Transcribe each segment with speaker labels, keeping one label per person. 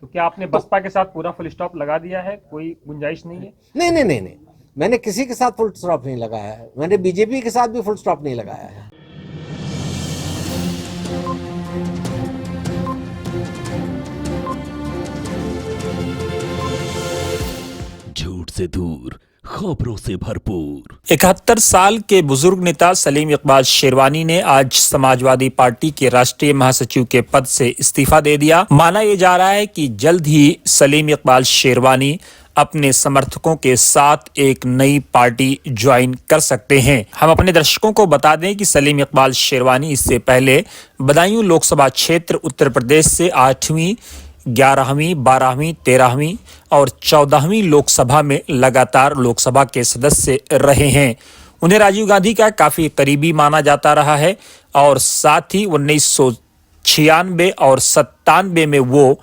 Speaker 1: तो क्या आपने बसपा के साथ पूरा फुल स्टॉप लगा दिया है, कोई गुंजाइश नहीं है?
Speaker 2: नहीं नहीं नहीं नहीं, मैंने किसी के साथ फुल स्टॉप नहीं लगाया है। मैंने बीजेपी के साथ भी फुल स्टॉप नहीं लगाया है।
Speaker 3: झूठ से दूर, खबरों से भरपूर।
Speaker 4: 71 साल के बुजुर्ग नेता सलीम इकबाल शेरवानी ने आज समाजवादी पार्टी के राष्ट्रीय महासचिव के पद से इस्तीफा दे दिया। माना यह जा रहा है कि जल्द ही सलीम इकबाल शेरवानी अपने समर्थकों के साथ एक नई पार्टी ज्वाइन कर सकते हैं। हम अपने दर्शकों को बता दें कि सलीम इकबाल शेरवानी इससे पहले बदायूं लोकसभा क्षेत्र उत्तर प्रदेश से 8वीं, 11वीं, 12वीं, 13वीं और 14वीं लोकसभा में लगातार लोकसभा के सदस्य रहे हैं। उन्हें राजीव गांधी का काफी करीबी माना जाता रहा है और साथ ही 1996 और 97 में वो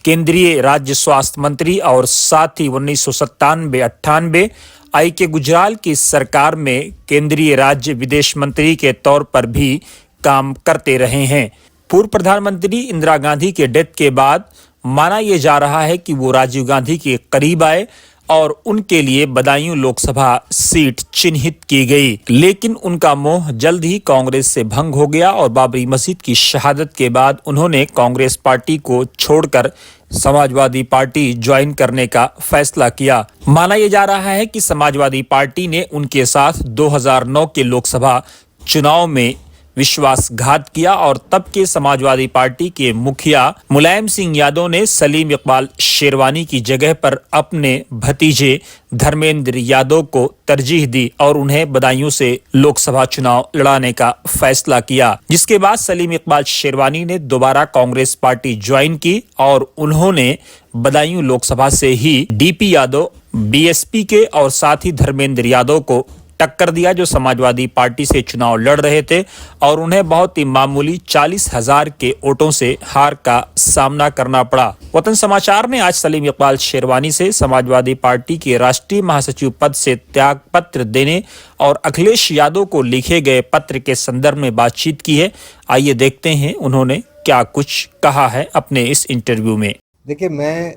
Speaker 4: केंद्रीय राज्य स्वास्थ्य मंत्री और साथ ही 1997-98 आई के गुजराल की सरकार में केंद्रीय राज्य विदेश मंत्री के तौर पर भी काम करते रहे हैं। पूर्व प्रधानमंत्री इंदिरा गांधी के डेथ के बाद माना यह जा रहा है कि वो राजीव गांधी के करीब आए और उनके लिए बदायूं लोकसभा सीट चिन्हित की गई, लेकिन उनका मोह जल्द ही कांग्रेस से भंग हो गया और बाबरी मस्जिद की शहादत के बाद उन्होंने कांग्रेस पार्टी को छोड़कर समाजवादी पार्टी ज्वाइन करने का फैसला किया। माना यह जा रहा है कि समाजवादी पार्टी ने उनके साथ 2009 के लोकसभा चुनाव में विश्वासघात किया और तब के समाजवादी पार्टी के मुखिया मुलायम सिंह यादव ने सलीम इकबाल शेरवानी की जगह पर अपने भतीजे धर्मेंद्र यादव को तरजीह दी और उन्हें बदायूं से लोकसभा चुनाव लड़ाने का फैसला किया, जिसके बाद सलीम इकबाल शेरवानी ने दोबारा कांग्रेस पार्टी ज्वाइन की और उन्होंने बदायूं लोकसभा से ही डीपी यादव, बीएसपी के और साथ ही धर्मेंद्र यादव को टक्कर दिया, जो समाजवादी पार्टी से चुनाव लड़ रहे थे और उन्हें बहुत ही मामूली 40,000 के वोटों से हार का सामना करना पड़ा। वतन समाचार ने आज सलीम इकबाल शेरवानी से समाजवादी पार्टी के राष्ट्रीय महासचिव पद से त्याग पत्र देने और अखिलेश यादव को लिखे गए पत्र के संदर्भ में बातचीत की है। आइए देखते हैं उन्होंने क्या कुछ कहा है अपने इस इंटरव्यू में।
Speaker 2: देखिए, मैं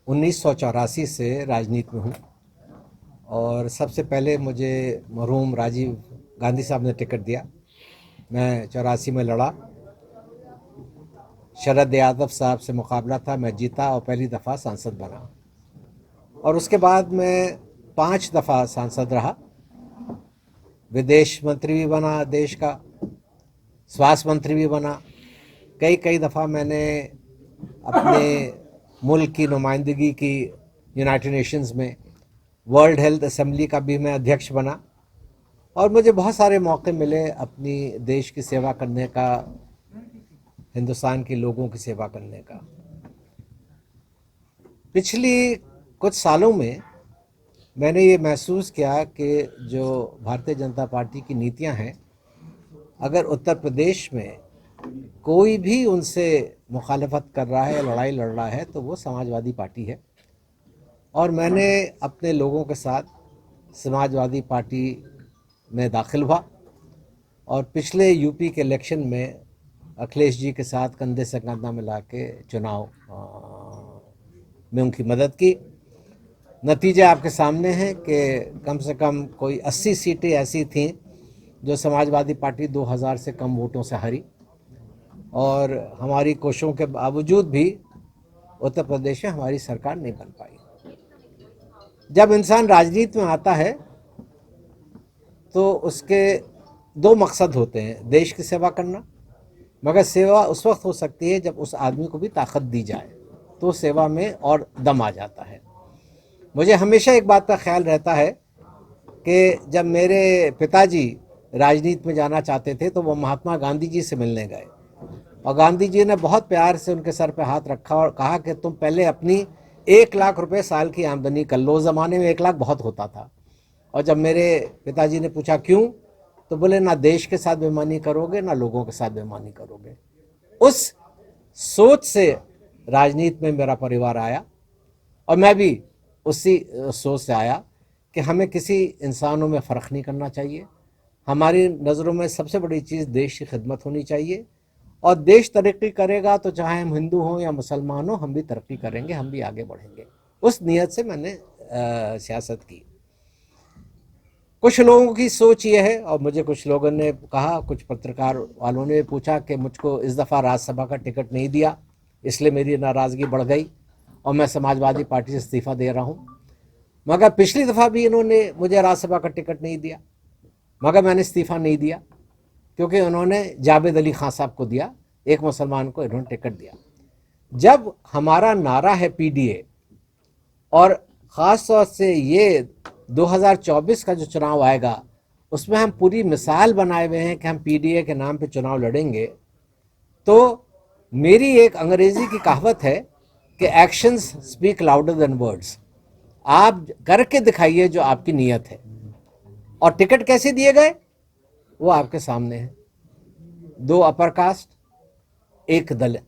Speaker 2: 1984 से राजनीति में हूँ और सबसे पहले मुझे मरहूम राजीव गांधी साहब ने टिकट दिया। मैं 84 में लड़ा, शरद यादव साहब से मुकाबला था, मैं जीता और पहली दफ़ा सांसद बना और उसके बाद मैं 5 दफ़ा सांसद रहा, विदेश मंत्री भी बना देश का, स्वास्थ्य मंत्री भी बना। कई दफ़ा मैंने अपने मुल्क की नुमाइंदगी की यूनाइटेड नेशंस में, वर्ल्ड हेल्थ असेंबली का भी मैं अध्यक्ष बना और मुझे बहुत सारे मौके मिले अपनी देश की सेवा करने का, हिंदुस्तान के लोगों की सेवा करने का। पिछली कुछ सालों में मैंने ये महसूस किया कि जो भारतीय जनता पार्टी की नीतियां हैं, अगर उत्तर प्रदेश में कोई भी उनसे मुखालफत कर रहा है, लड़ाई लड़ रहा है, तो वो समाजवादी पार्टी है। और मैंने अपने लोगों के साथ समाजवादी पार्टी में दाखिल हुआ और पिछले यूपी के इलेक्शन में अखिलेश जी के साथ कंधे से कंधा मिला के चुनाव में उनकी मदद की। नतीजे आपके सामने हैं कि कम से कम कोई 80 सीटें ऐसी थीं जो समाजवादी पार्टी 2000 से कम वोटों से हारी और हमारी कोशिशों के बावजूद भी उत्तर प्रदेश में हमारी सरकार नहीं बन पाई। जब इंसान राजनीति में आता है तो उसके 2 मकसद होते हैं, देश की सेवा करना, मगर सेवा उस वक्त हो सकती है जब उस आदमी को भी ताकत दी जाए, तो सेवा में और दम आ जाता है। मुझे हमेशा एक बात का ख्याल रहता है कि जब मेरे पिताजी राजनीति में जाना चाहते थे तो वो महात्मा गांधी जी से मिलने गए और गांधी जी ने बहुत प्यार से उनके सर पे हाथ रखा और कहा कि तुम पहले अपनी 1 लाख रुपए साल की आमदनी कर लो। उस ज़माने में 1 लाख बहुत होता था। और जब मेरे पिताजी ने पूछा क्यों, तो बोले ना देश के साथ बेईमानी करोगे ना लोगों के साथ बेईमानी करोगे। उस सोच से राजनीति में मेरा परिवार आया और मैं भी उसी सोच से आया कि हमें किसी इंसानों में फ़र्क नहीं करना चाहिए। हमारी नज़रों में सबसे बड़ी चीज़ देश की खिदमत होनी चाहिए और देश तरक्की करेगा तो चाहे हम हिंदू हों या मुसलमान हों, हम भी तरक्की करेंगे, हम भी आगे बढ़ेंगे। उस नियत से मैंने सियासत की। कुछ लोगों की सोच ये है, और मुझे कुछ लोगों ने कहा, कुछ पत्रकार वालों ने पूछा कि मुझको इस दफ़ा राज्यसभा का टिकट नहीं दिया, इसलिए मेरी नाराज़गी बढ़ गई और मैं समाजवादी पार्टी से इस्तीफ़ा दे रहा हूँ। मगर पिछली दफ़ा भी इन्होंने मुझे राज्यसभा का टिकट नहीं दिया, मगर मैंने इस्तीफ़ा नहीं दिया क्योंकि उन्होंने जावेद अली खान साहब को दिया, एक मुसलमान को इन्होंने टिकट दिया। जब हमारा नारा है पीडीए, और ख़ास तौर से ये 2024 का जो चुनाव आएगा उसमें हम पूरी मिसाल बनाए हुए हैं कि हम पीडीए के नाम पे चुनाव लड़ेंगे, तो मेरी एक अंग्रेजी की कहावत है कि actions speak louder than words. आप करके दिखाइए जो आपकी नीयत है। और टिकट कैसे दिए गए वो आपके सामने है। 2 अपर कास्ट, 1 दलित,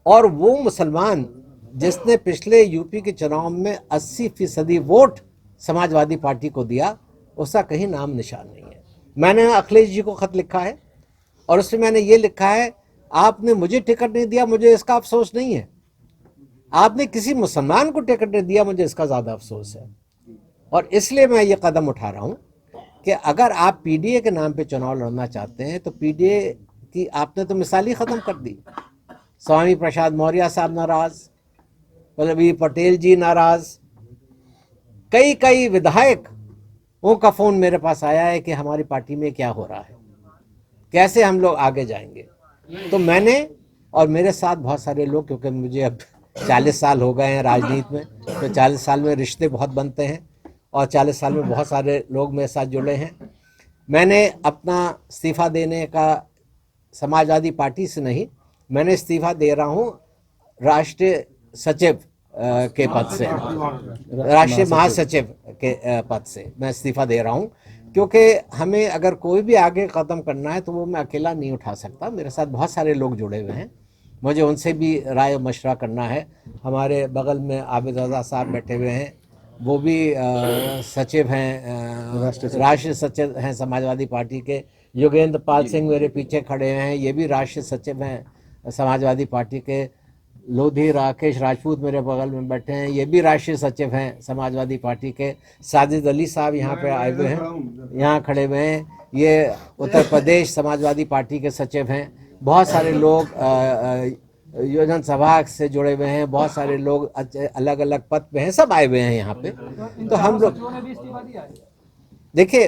Speaker 2: और वो मुसलमान जिसने पिछले यूपी के चुनाव में 80% वोट समाजवादी पार्टी को दिया, उसका कहीं नाम निशान नहीं है। मैंने अखिलेश जी को खत लिखा है और उसमें मैंने ये लिखा है, आपने मुझे टिकट नहीं दिया, मुझे इसका अफसोस नहीं है। आपने किसी मुसलमान को टिकट नहीं दिया, मुझे इसका ज़्यादा अफसोस है। और इसलिए मैं ये कदम उठा रहा हूँ कि अगर आप पीडीए के नाम पे चुनाव लड़ना चाहते हैं तो पीडीए की आपने तो मिसाल ही ख़त्म कर दी। स्वामी प्रसाद मौर्य साहब नाराज़, वल्लभी पटेल जी नाराज़, कई विधायकों का फ़ोन मेरे पास आया है कि हमारी पार्टी में क्या हो रहा है, कैसे हम लोग आगे जाएंगे। तो मैंने, और मेरे साथ बहुत सारे लोग, क्योंकि मुझे अब 40 साल हो गए हैं राजनीति में, तो 40 साल में रिश्ते बहुत बनते हैं और 40 साल में बहुत सारे लोग मेरे साथ जुड़े हैं। मैंने अपना इस्तीफ़ा देने का समाजवादी पार्टी से नहीं, मैंने इस्तीफ़ा दे रहा हूँ राष्ट्रीय सचिव के पद से, राष्ट्रीय महासचिव के पद से मैं इस्तीफ़ा दे रहा हूँ, क्योंकि हमें अगर कोई भी आगे कदम करना है तो वो मैं अकेला नहीं उठा सकता। मेरे साथ बहुत सारे लोग जुड़े हुए हैं, मुझे उनसे भी राय मशवरा करना है। हमारे बगल में आबिद रज़ा साहब बैठे हुए हैं, वो भी सचिव हैं, राष्ट्रीय सचिव हैं समाजवादी पार्टी के। योगेंद्र पाल सिंह मेरे पीछे खड़े हैं, ये भी राष्ट्रीय सचिव हैं समाजवादी पार्टी के। लोधी राकेश राजपूत मेरे बगल में बैठे हैं, ये भी राष्ट्रीय सचिव हैं समाजवादी पार्टी के। साजिद अली साहब यहाँ पे आए हुए हैं, यहाँ खड़े हुए हैं, ये उत्तर प्रदेश समाजवादी पार्टी के सचिव हैं। बहुत सारे लोग योजना सभा से जुड़े हुए हैं, बहुत सारे लोग अलग अलग पद पे हैं, सब आए हुए हैं यहाँ पे। तो हम लोग, देखिए,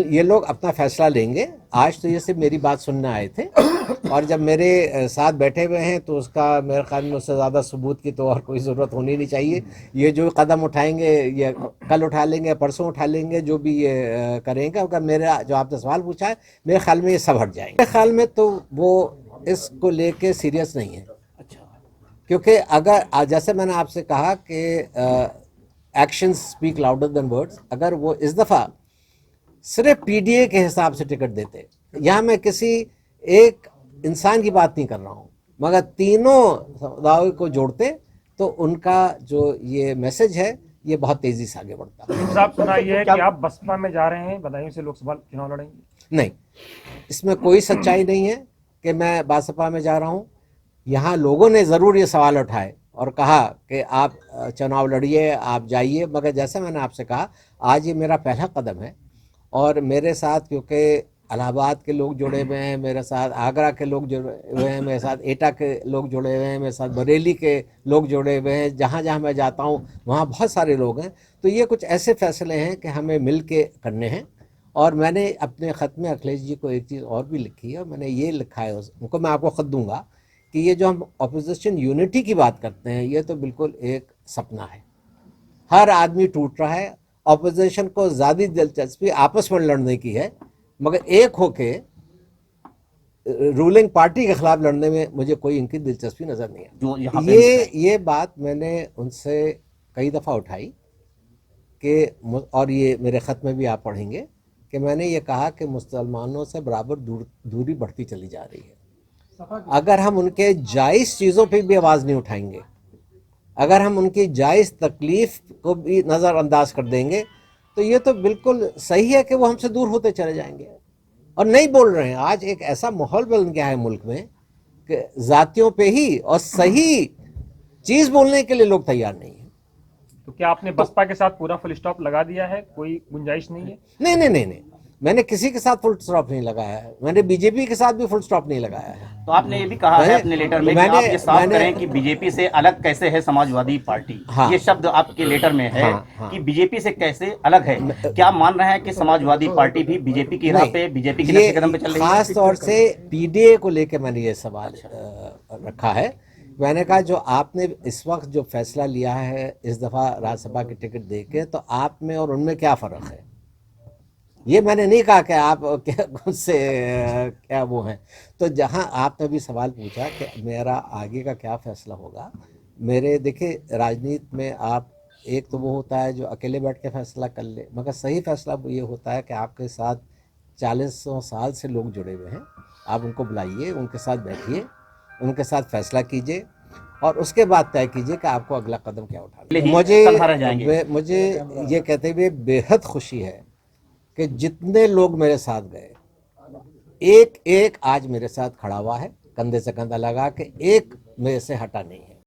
Speaker 2: ये लोग अपना फैसला लेंगे। आज तो ये सिर्फ मेरी बात सुनने आए थे, और जब मेरे साथ बैठे हुए हैं तो उसका मेरे ख्याल में उससे ज़्यादा सबूत की तो और कोई ज़रूरत होनी नहीं चाहिए। ये जो कदम उठाएंगे, ये कल उठा लेंगे, परसों उठा लेंगे, जो भी ये करेंगे, अगर मेरा जो आपने सवाल पूछा है, मेरे ख्याल में ये सब हट जाएंगे। मेरे ख्याल में तो वो इसको लेके सीरियस नहीं है। अच्छा, क्योंकि अगर जैसे मैंने आपसे कहा कि actions speak louder than words, अगर वो इस दफ़ा सिर्फ पीडीए के हिसाब से टिकट देते, यहाँ मैं किसी एक इंसान की बात नहीं कर रहा हूँ, मगर तीनों समुदायों को जोड़ते तो उनका जो ये मैसेज है ये बहुत तेज़ी से आगे बढ़ता है।
Speaker 1: साहब, सुना ये है कि आप बसपा में जा रहे हैं, बदायूं से लोकसभा चुनाव लड़ेंगे?
Speaker 2: नहीं, इसमें कोई सच्चाई नहीं है कि मैं बसपा में जा रहा हूँ। यहाँ लोगों ने ज़रूर ये सवाल उठाए और कहा कि आप चुनाव लड़िए, आप जाइए, मगर जैसे मैंने आपसे कहा, आज ये मेरा पहला कदम है। और मेरे साथ क्योंकि इलाहाबाद के लोग जुड़े हुए हैं, मेरे साथ आगरा के लोग जुड़े हुए हैं, मेरे साथ एटा के लोग जुड़े हुए हैं, मेरे साथ बरेली के लोग जुड़े हुए हैं, जहाँ जहाँ मैं जाता हूँ वहाँ बहुत सारे लोग हैं। तो ये कुछ ऐसे फैसले हैं कि हमें मिल के करने हैं। और मैंने अपने ख़त में अखिलेश जी को एक चीज़ और भी लिखी है, और मैंने ये लिखा है उनको, मैं आपको ख़त दूँगा कि ये जो हम अपोजिशन यूनिटी की बात करते हैं, ये तो बिल्कुल एक सपना है। हर आदमी टूट रहा है। अपोजिशन को ज़्यादा दिलचस्पी आपस में लड़ने की है, मगर एक होके रूलिंग पार्टी के खिलाफ लड़ने में मुझे कोई इनकी दिलचस्पी नज़र नहीं है। ये बात मैंने उनसे कई दफ़ा उठाई कि, और ये मेरे ख़त में भी आप पढ़ेंगे कि मैंने ये कहा कि मुसलमानों से बराबर दूरी बढ़ती चली जा रही है। अगर हम उनके जायज़ चीज़ों पे भी आवाज़ नहीं उठाएंगे, अगर हम उनकी जायज़ तकलीफ़ को भी नज़रअंदाज कर देंगे, तो ये तो बिल्कुल सही है कि वो हमसे दूर होते चले जाएंगे। और नहीं बोल रहे हैं। आज एक ऐसा माहौल बन गया है मुल्क में कि जातियों पे ही और सही चीज बोलने के लिए लोग तैयार नहीं है।
Speaker 1: तो क्या आपने बसपा के साथ पूरा फुल स्टॉप लगा दिया है, कोई गुंजाइश नहीं है?
Speaker 2: नहीं नहीं नहीं नहीं, मैंने किसी के साथ फुल स्टॉप नहीं लगाया है। मैंने बीजेपी के साथ भी फुल स्टॉप नहीं लगाया है।
Speaker 5: तो आपने ये भी कहा है अपने लेटर में कि आप ये साफ करें कि बीजेपी से अलग कैसे है समाजवादी पार्टी।
Speaker 2: हाँ,
Speaker 5: ये शब्द आपके लेटर में है।
Speaker 2: हाँ, हाँ,
Speaker 5: कि बीजेपी से कैसे अलग है। क्या मान रहे हैं कि समाजवादी पार्टी भी बीजेपी की राह पे, बीजेपी के नक्शे कदम पे चल रही है?
Speaker 2: खास तौर से पीडीए को लेकर मैंने ये सवाल रखा है। मैंने कहा जो आपने इस वक्त जो फैसला लिया है इस दफा राज्यसभा की टिकट देके, तो आप में और उनमें क्या फर्क है? ये मैंने नहीं कहा कि आप उससे क्या वो हैं। तो जहां आपने भी सवाल पूछा कि मेरा आगे का क्या फैसला होगा, मेरे देखिए राजनीति में आप एक तो वो होता है जो अकेले बैठ के फैसला कर ले, मगर सही फैसला ये होता है कि आपके साथ 40 साल से लोग जुड़े हुए हैं। आप उनको बुलाइए, उनके साथ बैठिए, उनके साथ फैसला कीजिए और उसके बाद तय कीजिए कि आपको अगला कदम क्या उठाना। मुझे ये कहते हुए बेहद खुशी है कि जितने लोग मेरे साथ गए, एक एक आज मेरे साथ खड़ा हुआ है, कंधे से कंधा लगा के, एक मेरे से हटा नहीं है।